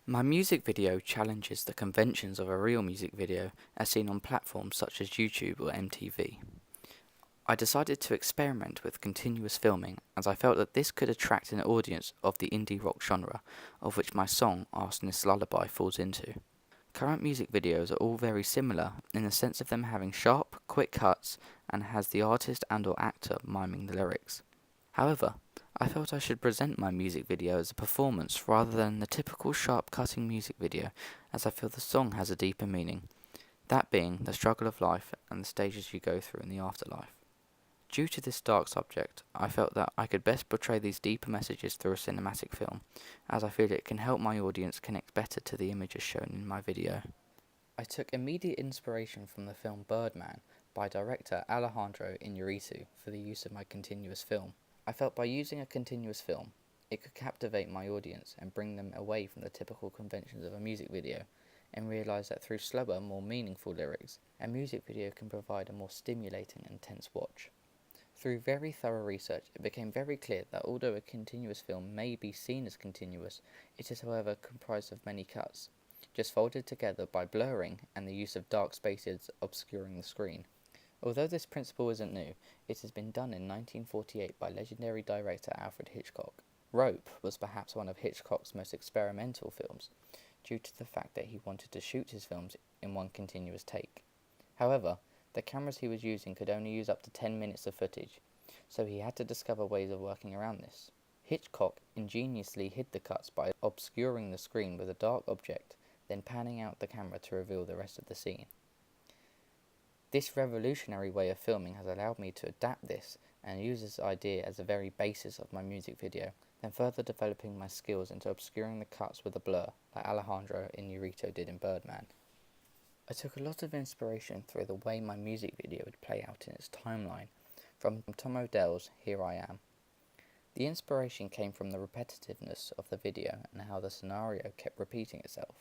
My music video challenges the conventions of a real music video as seen on platforms such as YouTube or MTV. I decided to experiment with continuous filming as I felt that this could attract an audience of the indie rock genre, of which my song Arsonist's Lullaby falls into. Current music videos are all very similar in the sense of them having sharp, quick cuts and has the artist and or actor miming the lyrics. However, I felt I should present my music video as a performance rather than the typical sharp cutting music video, as I feel the song has a deeper meaning, that being the struggle of life and the stages you go through in the afterlife. Due to this dark subject, I felt that I could best portray these deeper messages through a cinematic film, as I feel it can help my audience connect better to the images shown in my video. I took immediate inspiration from the film Birdman by director Alejandro Iñárritu for the use of my continuous film. I felt by using a continuous film, it could captivate my audience and bring them away from the typical conventions of a music video, and realise that through slower, more meaningful lyrics, a music video can provide a more stimulating and tense watch. Through very thorough research, it became very clear that although a continuous film may be seen as continuous, it is however comprised of many cuts, just folded together by blurring and the use of dark spaces obscuring the screen. Although this principle isn't new, it has been done in 1948 by legendary director Alfred Hitchcock. Rope was perhaps one of Hitchcock's most experimental films, due to the fact that he wanted to shoot his films in one continuous take. However, the cameras he was using could only use up to 10 minutes of footage, so he had to discover ways of working around this. Hitchcock ingeniously hid the cuts by obscuring the screen with a dark object, then panning out the camera to reveal the rest of the scene. This revolutionary way of filming has allowed me to adapt this and use this idea as the very basis of my music video, then further developing my skills into obscuring the cuts with a blur, like Alejandro Iñárritu did in Birdman. I took a lot of inspiration through the way my music video would play out in its timeline, from Tom Odell's Here I Am. The inspiration came from the repetitiveness of the video and how the scenario kept repeating itself,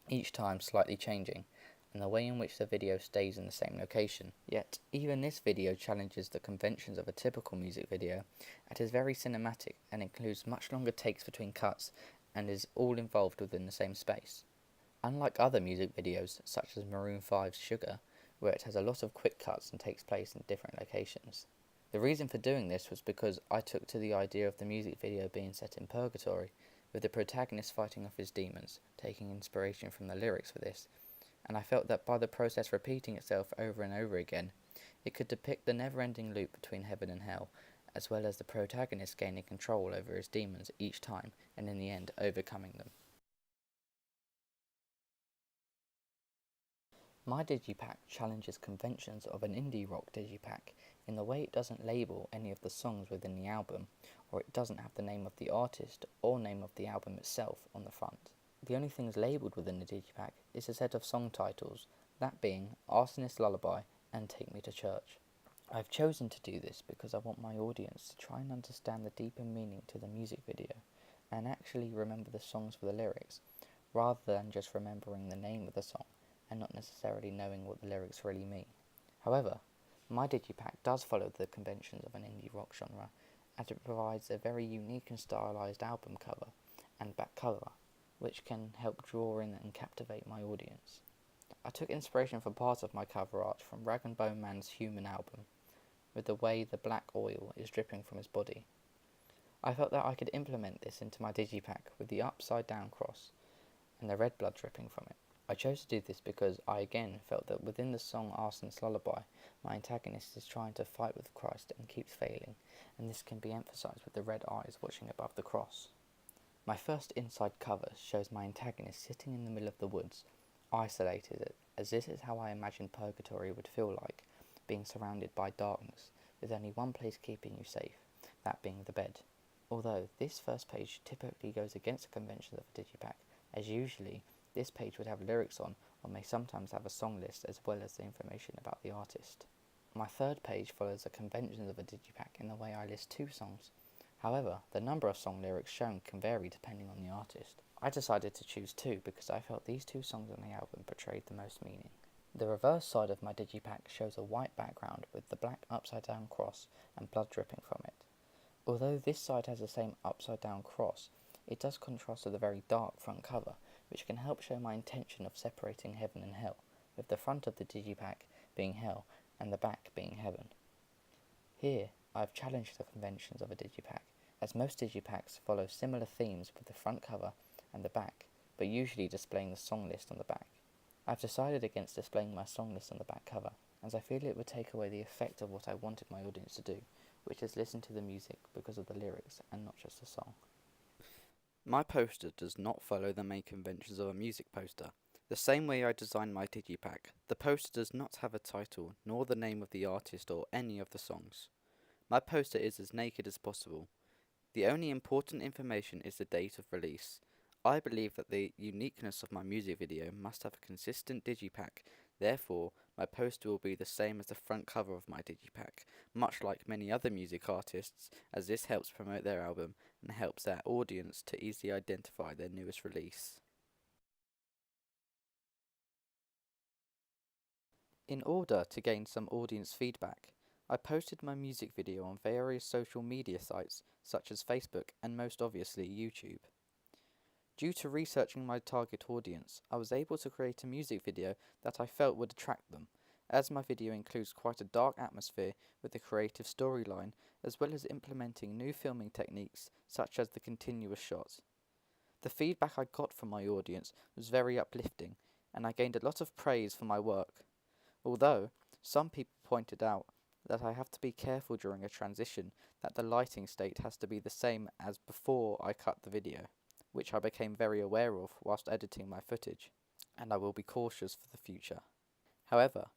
each time slightly changing, and the way in which the video stays in the same location. Yet, even this video challenges the conventions of a typical music video, and is very cinematic and includes much longer takes between cuts and is all involved within the same space. Unlike other music videos, such as Maroon 5's Sugar, where it has a lot of quick cuts and takes place in different locations. The reason for doing this was because I took to the idea of the music video being set in purgatory, with the protagonist fighting off his demons, taking inspiration from the lyrics for this, and I felt that by the process repeating itself over and over again, it could depict the never-ending loop between heaven and hell, as well as the protagonist gaining control over his demons each time, and in the end overcoming them. My digipack challenges conventions of an indie rock digipack in the way it doesn't label any of the songs within the album, or it doesn't have the name of the artist or name of the album itself on the front. The only things labelled within the digipack is a set of song titles, that being Arsonist's Lullaby and Take Me to Church. I have chosen to do this because I want my audience to try and understand the deeper meaning to the music video, and actually remember the songs for the lyrics, rather than just remembering the name of the song and not necessarily knowing what the lyrics really mean. However, my digipack does follow the conventions of an indie rock genre, as it provides a very unique and stylized album cover and back cover, which can help draw in and captivate my audience. I took inspiration for part of my cover art from Rag & Bone Man's Human album, with the way the black oil is dripping from his body. I felt that I could implement this into my digipack with the upside down cross and the red blood dripping from it. I chose to do this because I again felt that within the song Arsonist's Lullaby, my antagonist is trying to fight with Christ and keeps failing, and this can be emphasised with the red eyes watching above the cross. My first inside cover shows my antagonist sitting in the middle of the woods, isolated, as this is how I imagined purgatory would feel like, being surrounded by darkness, with only one place keeping you safe, that being the bed. Although this first page typically goes against the conventions of a digipack, as usually this page would have lyrics on, or may sometimes have a song list as well as the information about the artist. My third page follows the conventions of a digipack in the way I list 2 songs. However, the number of song lyrics shown can vary depending on the artist. I decided to choose 2 because I felt these 2 songs on the album portrayed the most meaning. The reverse side of my digipack shows a white background with the black upside down cross and blood dripping from it. Although this side has the same upside down cross, it does contrast with the very dark front cover, which can help show my intention of separating heaven and hell, with the front of the digipack being hell and the back being heaven. Here, I have challenged the conventions of a digipack, as most digipacks follow similar themes with the front cover and the back, but usually displaying the song list on the back. I have decided against displaying my song list on the back cover, as I feel it would take away the effect of what I wanted my audience to do, which is listen to the music because of the lyrics and not just the song. My poster does not follow the main conventions of a music poster. The same way I designed my digipack, the poster does not have a title, nor the name of the artist or any of the songs. My poster is as naked as possible. The only important information is the date of release. I believe that the uniqueness of my music video must have a consistent digipack, therefore my poster will be the same as the front cover of my digipack, much like many other music artists, as this helps promote their album and helps their audience to easily identify their newest release. In order to gain some audience feedback, I posted my music video on various social media sites such as Facebook and most obviously YouTube. Due to researching my target audience, I was able to create a music video that I felt would attract them, as my video includes quite a dark atmosphere with a creative storyline, as well as implementing new filming techniques such as the continuous shot. The feedback I got from my audience was very uplifting, and I gained a lot of praise for my work. Although, some people pointed out that I have to be careful during a transition, that the lighting state has to be the same as before I cut the video, which I became very aware of whilst editing my footage, and I will be cautious for the future. However,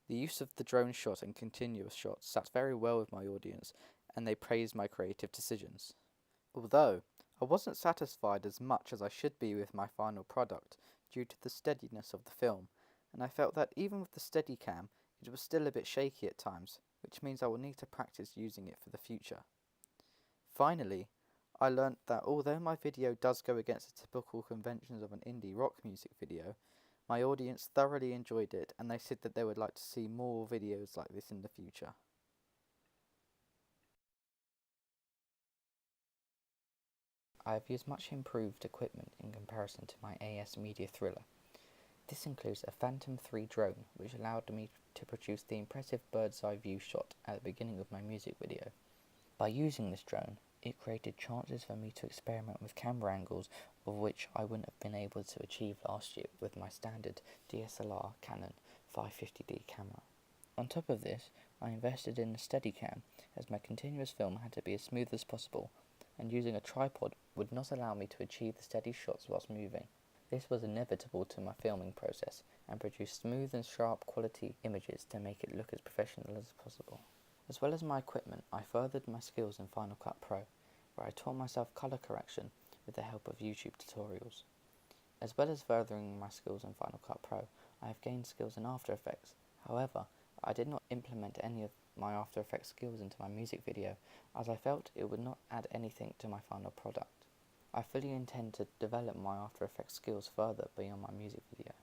the use of the drone shot and continuous shots sat very well with my audience, and they praised my creative decisions. Although, I wasn't satisfied as much as I should be with my final product due to the steadiness of the film, and I felt that even with the Steadicam, it was still a bit shaky at times, which means I will need to practice using it for the future. Finally, I learnt that although my video does go against the typical conventions of an indie rock music video, my audience thoroughly enjoyed it and they said that they would like to see more videos like this in the future. I have used much improved equipment in comparison to my AS Media Thriller. This includes a Phantom 3 drone, which allowed me to produce the impressive bird's eye view shot at the beginning of my music video. By using this drone, it created chances for me to experiment with camera angles of which I wouldn't have been able to achieve last year with my standard DSLR Canon 550D camera. On top of this, I invested in a Steadicam, as my continuous film had to be as smooth as possible, and using a tripod would not allow me to achieve the steady shots whilst moving. This was inevitable to my filming process, and produced smooth and sharp quality images to make it look as professional as possible. As well as my equipment, I furthered my skills in Final Cut Pro, where I taught myself colour correction with the help of YouTube tutorials. As well as furthering my skills in Final Cut Pro, I have gained skills in After Effects. However, I did not implement any of my After Effects skills into my music video, as I felt it would not add anything to my final product. I fully intend to develop my After Effects skills further beyond my music video.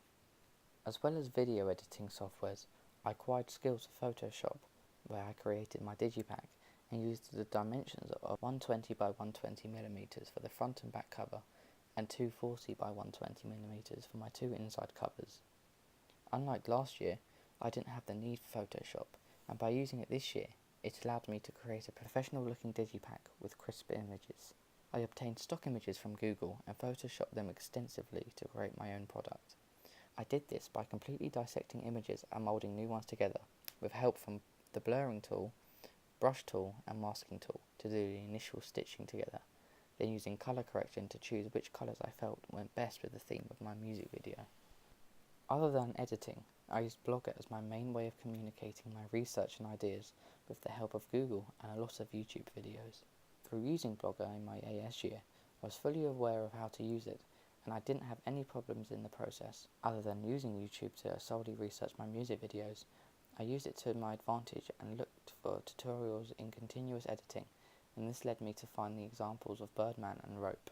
As well as video editing softwares, I acquired skills of Photoshop, where I created my digipack and used the dimensions of 120 by 120mm for the front and back cover and 240 by 120mm for my two inside covers. Unlike last year, I didn't have the need for Photoshop, and by using it this year, it allowed me to create a professional looking digipack with crisp images. I obtained stock images from Google and photoshopped them extensively to create my own product. I did this by completely dissecting images and moulding new ones together, with help from the blurring tool, brush tool and masking tool to do the initial stitching together, then using colour correction to choose which colours I felt went best with the theme of my music video. Other than editing, I used Blogger as my main way of communicating my research and ideas with the help of Google and a lot of YouTube videos. Through using Blogger in my AS year, I was fully aware of how to use it, and I didn't have any problems in the process. Other than using YouTube to solely research my music videos, I used it to my advantage and looked for tutorials in continuous editing, and this led me to find the examples of Birdman and Rope.